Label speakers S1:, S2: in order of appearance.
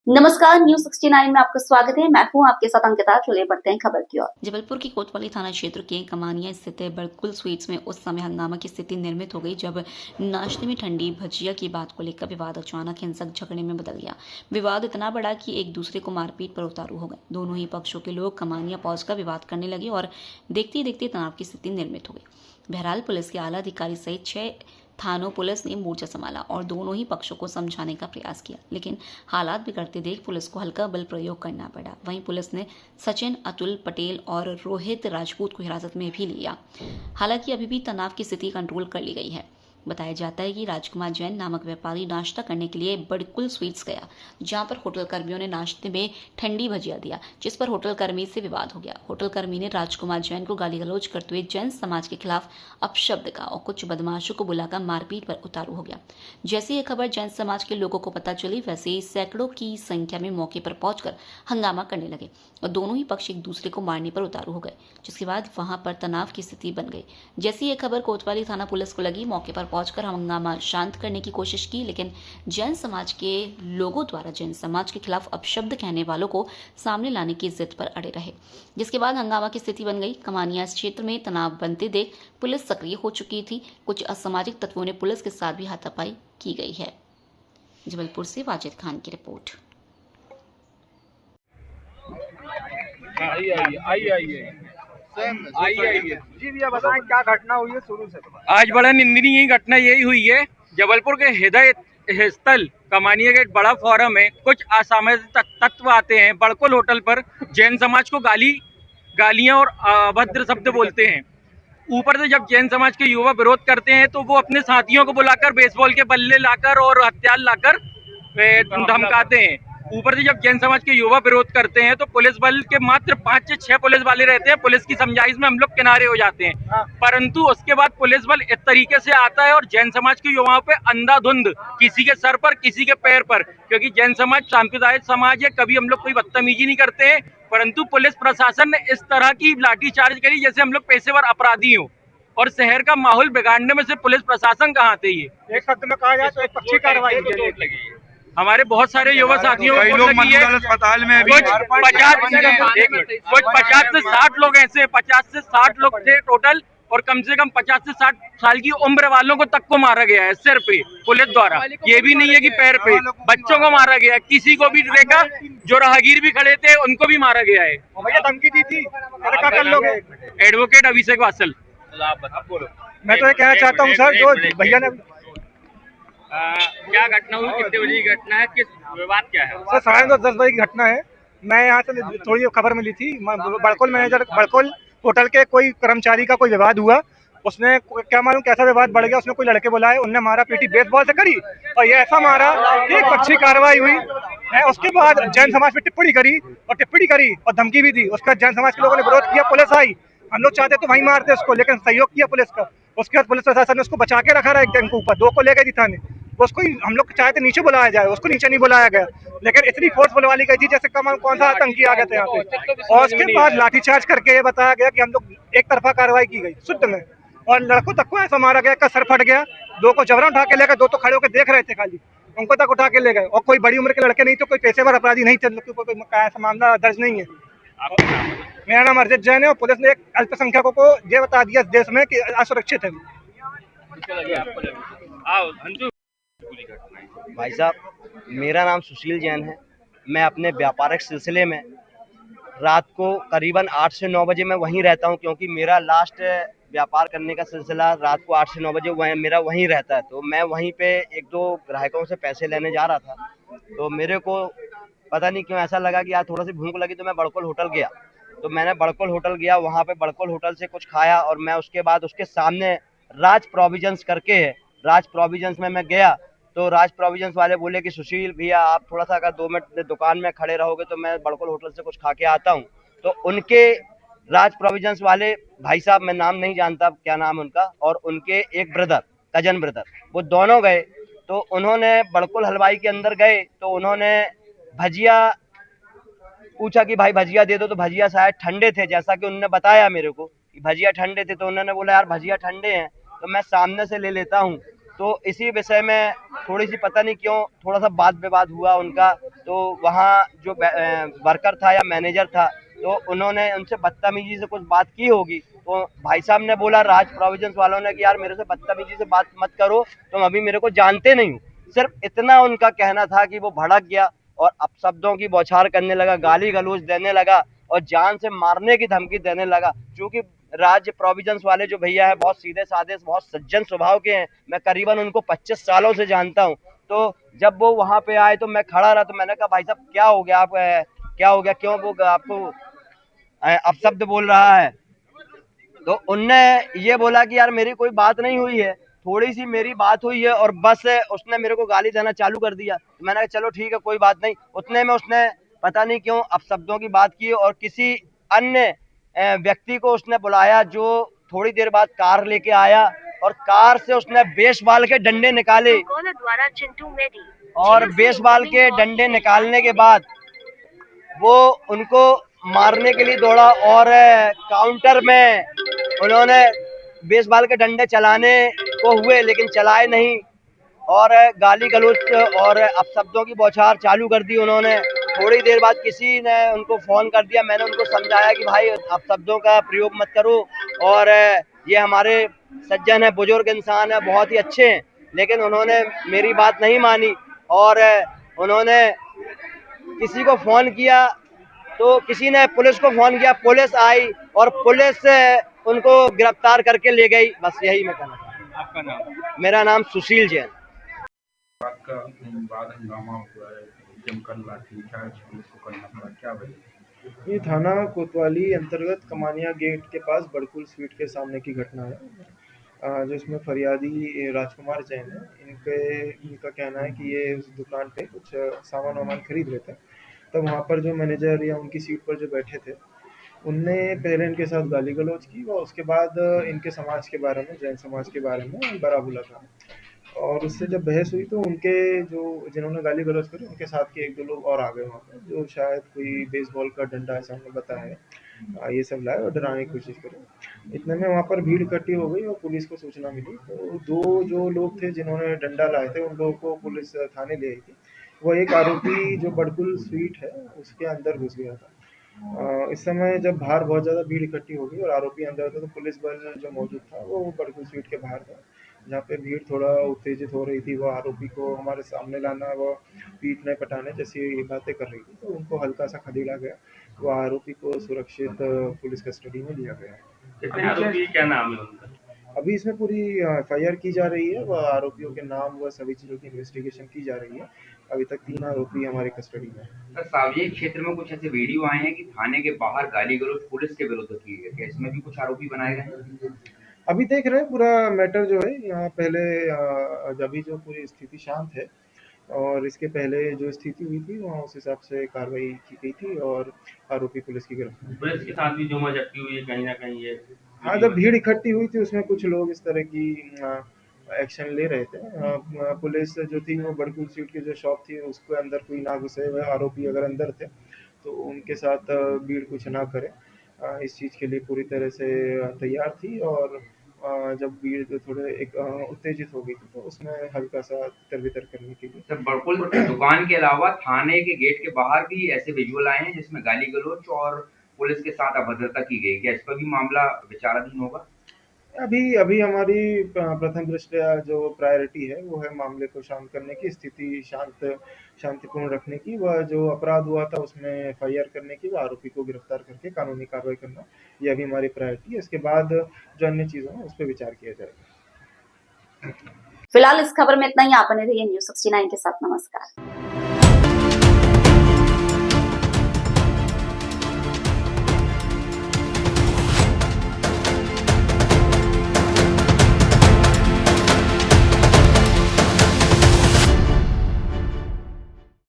S1: नमस्कार, न्यूज 69 में आपका स्वागत है। मैं हूं आपके साथ अंकिता। चलिए बढ़ते हैं खबर की ओर।
S2: जबलपुर की कोतवाली थाना क्षेत्र के कमानिया स्थित बड़कुल स्वीट्स में उस समय हंगामा की स्थिति निर्मित हो गई जब नाश्ते में ठंडी भजिया की बात को लेकर विवाद अचानक हिंसक झगड़े में बदल गया। विवाद इतना बड़ा कि एक दूसरे को मारपीट पर उतारू हो गए। दोनों ही पक्षों के लोग कमानिया पहुंचकर विवाद करने लगे और देखते ही देखते तनाव की स्थिति निर्मित हो गई। बहरहाल पुलिस के आला अधिकारी सहित 6 थानों पुलिस ने मोर्चा संभाला और दोनों ही पक्षों को समझाने का प्रयास किया, लेकिन हालात बिगड़ते देख पुलिस को हल्का बल प्रयोग करना पड़ा। वहीं पुलिस ने सचिन, अतुल पटेल और रोहित राजपूत को हिरासत में भी लिया। हालांकि अभी भी तनाव की स्थिति कंट्रोल कर ली गई है। बताया जाता है कि राजकुमार जैन नामक व्यापारी नाश्ता करने के लिए बड़कुल स्वीट्स गया, जहां पर होटल कर्मियों ने नाश्ते में ठंडी भजिया दिया, जिस पर होटल कर्मी से विवाद हो गया। होटल कर्मी ने राजकुमार जैन को गाली गलौज करते हुए जैन समाज के खिलाफ अपशब्द कहा और कुछ बदमाशों को बुलाकर मारपीट पर उतारू हो गया। जैसे ये खबर जैन समाज के लोगों को पता चली, वैसे ही सैकड़ों की संख्या में मौके पर पहुंचकर हंगामा करने लगे और दोनों ही पक्ष एक दूसरे को मारने पर उतारू हो गए, जिसके बाद वहां पर तनाव की स्थिति बन गई। जैसी ये खबर कोतवाली थाना पुलिस को लगी, मौके पर पहुंचकर हंगामा शांत करने की कोशिश की, लेकिन जैन समाज के लोगों द्वारा जैन समाज के खिलाफ अपशब्द कहने वालों को सामने लाने की जिद पर अड़े रहे, जिसके बाद हंगामा की स्थिति बन गई। कमानिया क्षेत्र में तनाव बनते देख पुलिस सक्रिय हो चुकी थी। कुछ असामाजिक तत्वों ने पुलिस के साथ भी हाथापाई की गई है। जबलपुर से वाजिद खान की रिपोर्ट।
S3: आइए
S4: जी भैया बताएं क्या घटना हुई है शुरू से।
S3: आज बड़ा निंदनीय घटना यही हुई है। जबलपुर के हृदय स्थल कमानिया का एक बड़ा फोरम है। कुछ असामाजिक तत्व आते हैं बड़कुल होटल पर, जैन समाज को गालियां और अभद्र शब्द बोलते हैं। ऊपर से जब जैन समाज के युवा विरोध करते हैं तो वो अपने साथियों को बुलाकर बेसबॉल के बल्ले लाकर और हथियार लाकर धमकाते हैं। ऊपर से जब जैन समाज के युवा विरोध करते हैं तो पुलिस बल के मात्र 5 से 6 पुलिस वाले रहते हैं। पुलिस की समझाइश में हम लोग किनारे हो जाते हैं, परंतु उसके बाद पुलिस बल इस तरीके से आता है और जैन समाज के युवाओं पे अंधाधुंध, किसी के सर पर किसी के पैर पर, क्योंकि जैन समाज सांप्रदायिक समाज है, कभी हम लोग कोई बदतमीजी नहीं करते हैं, परंतु पुलिस प्रशासन ने इस तरह की लाठीचार्ज करी जैसे हम लोग पेशेवर अपराधी हो। और शहर का माहौल बिगाड़ने में से पुलिस प्रशासन कहाँ थे? ये
S4: एक शब्द में कहा जाए तो एक पक्षी कार्रवाई
S3: लगी है। हमारे बहुत सारे युवा साथियों को लगी है।
S4: अस्पताल में
S3: कुछ 50 से 60 लोग ऐसे 50 से 60 लोग थे टोटल, और कम से कम 50 से 60 साल की उम्र वालों को तक को मारा गया है सिर पे पुलिस द्वारा। ये भी नहीं है कि पैर पे, बच्चों को मारा गया है। किसी को भी देखा, जो राहगीर भी खड़े थे उनको भी मारा गया है।
S4: भैया धमकी दी थी, क्या कर लोगे?
S3: एडवोकेट अभिषेक वासल।
S4: मैं तो ये कहना चाहता हूँ सर, जो भैया ने
S3: क्या घटना हुई, कितने बजे की घटना है, किस विवाद क्या है?
S4: सर 10:30 बजे की घटना है। मैं यहाँ से थोड़ी खबर मिली थी, बड़कुल मैनेजर बड़कुल होटल के कोई कर्मचारी का कोई विवाद हुआ। उसने क्या मालूम कैसा विवाद बढ़ गया, उसने कोई लड़के बुलाए, उनने मारा पीटी बेसबॉल से करी और ये ऐसा मारा कि एक अच्छी कार्रवाई हुई है। उसके बाद जैन समाज पे टिप्पणी करी और धमकी भी दी। उसके बाद जैन समाज के लोगों ने विरोध किया, पुलिस आई। हम लोग चाहते तो वहीं मारते उसको, लेकिन सहयोग किया पुलिस का। उसके बाद पुलिस प्रशासन ने उसको बचा के रखा रहा, एक जन के ऊपर 2 को ले गई थी थाने। उसको हम लोग चाहते नीचे बुलाया जाए, उसको नीचे नहीं बुलाया गया, लेकिन इतनी फोर्स बुलवा ली गई थी जैसे कौन सा आतंकी आ गए थे यहाँ पे। और उसके बाद लाठीचार्ज करके ये बताया गया कि हम लोग एक तरफा कार्रवाई की गई शुद्ध में, और लड़कों तक को ऐसा मारा गया का सर फट गया। 2 को जबरन उठा के ले गए, 2 तो खड़े होकर देख रहे थे खाली, उनको तक उठा के ले गए। और कोई बड़ी उम्र के लड़के नहीं थे, कोई पेशेवर अपराधी नहीं थे, कोई ऐसा मामला दर्ज नहीं है। मेरा नाम अर्जित जैन है और पुलिस ने एक अल्पसंख्यकों को ये बता दिया इस देश में कि असुरक्षित है।
S5: भाई साहब, मेरा नाम सुशील जैन है। मैं अपने व्यापारिक सिलसिले में रात को करीबन 8 से 9 बजे मैं वहीं रहता हूं, क्योंकि मेरा लास्ट व्यापार करने का सिलसिला रात को 8 से 9 बजे मेरा वहीं रहता है। तो मैं वहीं पे 1-2 ग्राहकों से पैसे लेने जा रहा था, तो मेरे को पता नहीं क्यों ऐसा लगा कि यार थोड़ा सी भूख लगी, तो मैं बड़कुल होटल गया। तो मैंने बड़कुल होटल गया, वहाँ पे बड़कुल होटल से कुछ खाया और मैं उसके बाद उसके सामने राज प्रोविजंस करके है, राज प्रोविजंस में मैं गया। तो राज प्रोविजंस वाले बोले कि सुशील भैया आप थोड़ा सा अगर 2 मिनट दुकान में खड़े रहोगे तो मैं बड़कुल होटल से कुछ खा के आता हूँ। तो उनके राज प्रोविजंस वाले भाई साहब, मैं नाम नहीं जानता क्या नाम उनका, और उनके एक ब्रदर, कजन ब्रदर, वो दोनों गए। तो उन्होंने बड़कुल हलवाई के अंदर गए तो उन्होंने भजिया पूछा कि भाई भजिया दे दो, तो भजिया शायद ठंडे थे, जैसा कि उन्होंने बताया मेरे को कि भजिया ठंडे थे। तो उन्होंने बोला यार भजिया ठंडे हैं तो मैं सामने से ले लेता हूँ। तो इसी विषय में थोड़ी सी पता नहीं क्यों थोड़ा सा वाद विवाद हुआ उनका। तो वहाँ जो वर्कर था या मैनेजर था, तो उन्होंने उनसे बदतमीजी से कुछ बात की होगी। तो भाई साहब ने बोला, राज प्रोविजंस वालों ने, कि यार मेरे से बदतमीजी से बात मत करो, तुम अभी मेरे को जानते नहीं हो। सिर्फ इतना उनका कहना था कि वो भड़क गया और अपशब्दों की बौछार करने लगा, गाली गलौज देने लगा और जान से मारने की धमकी देने लगा। क्योंकि राज्य प्रोविजंस वाले जो भैया है बहुत सीधे साधे, बहुत सज्जन स्वभाव के हैं। मैं करीबन उनको 25 सालों से जानता हूँ। तो जब वो वहाँ पे आए तो मैं खड़ा रहा, तो मैंने कहा भाई साहब क्या हो गया, आप क्या हो गया, क्यों वो आपको अपशब्द बोल रहा है। तो उनने ये बोला कि यार मेरी कोई बात नहीं हुई है, थोड़ी सी मेरी बात हुई है और बस उसने मेरे को गाली देना चालू कर दिया। तो मैंने कहा चलो ठीक है, कोई बात नहीं। उतने में उसने पता नहीं क्यों अपशब्दों की बात की और किसी अन्य व्यक्ति को उसने बुलाया, जो थोड़ी देर बाद कार लेके आया और कार से उसने बेसबॉल के डंडे निकाले और बेसबॉल के डंडे निकालने के बाद वो उनको मारने के लिए दौड़ा और काउंटर में उन्होंने बेसबॉल के डंडे चलाने को हुए लेकिन चलाए नहीं और गाली गलौज और अपशब्दों की बौछार चालू कर दी उन्होंने। थोड़ी देर बाद किसी ने उनको फ़ोन कर दिया, मैंने उनको समझाया कि भाई अपशब्दों का प्रयोग मत करो और ये हमारे सज्जन है, बुजुर्ग इंसान है, बहुत ही अच्छे हैं, लेकिन उन्होंने मेरी बात नहीं मानी और उन्होंने किसी को फ़ोन किया, तो किसी ने पुलिस को फ़ोन किया, पुलिस आई और पुलिस उनको गिरफ्तार करके ले गई। बस यही मैं कहना चाहता हूँ।
S3: आपका नाम?
S5: मेरा नाम सुशील जैन।
S6: का बाद हंगामा हुआ है, जमकर लाठीचार्ज पुलिस को करना पड़ा, क्या वजह?
S7: ये थाना कोतवाली अंतर्गत कमानिया गेट के पास बड़कुल स्वीट के सामने की घटना है, जिसमें फरियादी राजकुमार जैन है। इनका कहना है कि ये उस दुकान पे कुछ सामान वामान खरीद रहे थे, तब वहाँ पर जो मैनेजर या उनकी सीट पर जो बैठे थे उनने पहले इनके साथ गाली गलौज की और उसके बाद इनके समाज के बारे में, जैन समाज के बारे में बड़ा बुला कहा और उससे जब बहस हुई तो उनके जो जिन्होंने गाली गलौज करी उनके साथ के 1-2 लोग और आ गए वहाँ पर, जो शायद कोई बेसबॉल का डंडा ऐसा उन्होंने बताया है, ये सब लाए और डराने की कोशिश करी। इतने में वहाँ पर भीड़ इकट्ठी हो गई और पुलिस को सूचना मिली। तो 2 जो लोग थे जिन्होंने डंडा लाए थे उन लोगों को पुलिस थाने ले आई थी। वो एक आरोपी जो बड़कुल स्वीट है उसके अंदर घुस गया था। इस समय जब बाहर बहुत ज़्यादा भीड़ इकट्ठी हो गई और आरोपी अंदर था, तो पुलिस बल जो मौजूद था वो बड़कुल स्वीट के बाहर था, जहाँ पे भीड़ थोड़ा उत्तेजित हो रही थी। वो आरोपी को हमारे सामने लाना, वो पीटने पटाने जैसी ये बातें कर रही थी, तो उनको हल्का सा खदेड़ा गया। वो आरोपी को सुरक्षित पुलिस कस्टडी में लिया गया।
S6: कितने आरोपी, क्या नाम है उनका?
S7: अभी इसमें पूरी एफआईआर की जा रही है, वह आरोपियों के नाम व सभी चीज़ों की इन्वेस्टिगेशन की जा रही है। अभी तक 3 आरोपी हमारे कस्टडी में हैं।
S8: सर, सार्वजनिक क्षेत्र में कुछ ऐसे वीडियो आए हैं कि थाने के बाहर गाली गलौज पुलिस के विरुद्ध की गई है, इसमें भी कुछ आरोपी बनाए गए हैं?
S7: अभी देख रहे हैं पूरा मैटर जो है यहाँ। पहले अभी जो पूरी स्थिति शांत है और इसके पहले जो स्थिति हुई थी वहाँ उस हिसाब से कार्रवाई की गई थी और आरोपी पुलिस की गिरफ्तार।
S6: पुलिस के साथ भी जुमाजट्टी हुई है कहीं ना कहीं ये?
S7: हाँ, जब भीड़ इकट्ठी हुई थी उसमें कुछ लोग इस तरह की एक्शन ले रहे थे। पुलिस जो थी वो बड़कुल स्वीट की जो शॉप थी उसके अंदर कोई ना घुसे, वह आरोपी अगर अंदर थे तो उनके साथ भीड़ कुछ ना करे, इस चीज़ के लिए पूरी तरह से तैयार थी। और जब भीड़ जो थोड़े उत्तेजित हो गई थी तो उसमें हल्का सा तितर-बितर करने के लिए।
S8: सर, बड़कुल दुकान के अलावा थाने के गेट के बाहर भी ऐसे विजुअल आए हैं जिसमें गाली गलौज और पुलिस के साथ अभद्रता की गई, क्या इस पर भी मामला विचाराधीन होगा?
S7: अभी हमारी प्रथम दृष्टया जो प्रायोरिटी है वो है मामले को शांत करने की, स्थिति शांतिपूर्ण रखने की, वह जो अपराध हुआ था उसमें एफआईआर करने की, व आरोपी को गिरफ्तार करके कानूनी कार्रवाई करना, ये अभी हमारी प्रायोरिटी है। इसके बाद जो अन्य चीज़ों हैं उस पर विचार किया जाएगा।
S1: फिलहाल इस खबर में इतना ही। आप बने रहिए न्यूज़ 69 के साथ। नमस्कार।